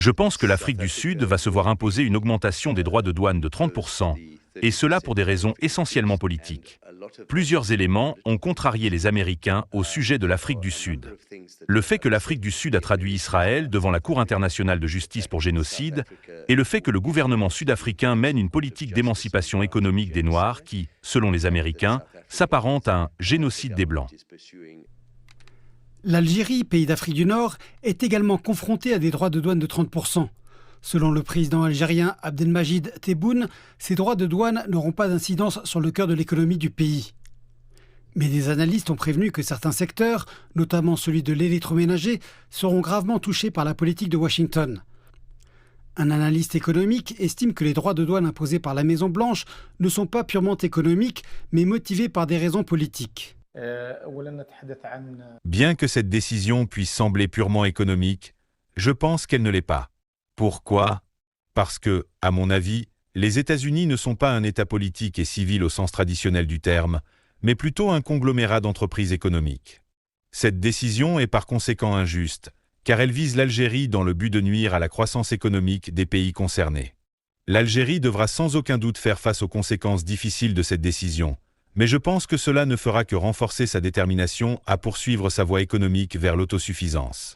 Je pense que l'Afrique du Sud va se voir imposer une augmentation des droits de douane de 30%, et cela pour des raisons essentiellement politiques. Plusieurs éléments ont contrarié les Américains au sujet de l'Afrique du Sud. Le fait que l'Afrique du Sud a traduit Israël devant la Cour internationale de justice pour génocide et le fait que le gouvernement sud-africain mène une politique d'émancipation économique des Noirs qui, selon les Américains, s'apparente à un génocide des Blancs. L'Algérie, pays d'Afrique du Nord, est également confrontée à des droits de douane de 30%. Selon le président algérien Abdelmajid Tebboune, ces droits de douane n'auront pas d'incidence sur le cœur de l'économie du pays. Mais des analystes ont prévenu que certains secteurs, notamment celui de l'électroménager, seront gravement touchés par la politique de Washington. Un analyste économique estime que les droits de douane imposés par la Maison-Blanche ne sont pas purement économiques, mais motivés par des raisons politiques. Bien que cette décision puisse sembler purement économique, je pense qu'elle ne l'est pas. Pourquoi? Parce que, à mon avis, les États-Unis ne sont pas un État politique et civil au sens traditionnel du terme, mais plutôt un conglomérat d'entreprises économiques. Cette décision est par conséquent injuste, car elle vise l'Algérie dans le but de nuire à la croissance économique des pays concernés. L'Algérie devra sans aucun doute faire face aux conséquences difficiles de cette décision, mais je pense que cela ne fera que renforcer sa détermination à poursuivre sa voie économique vers l'autosuffisance.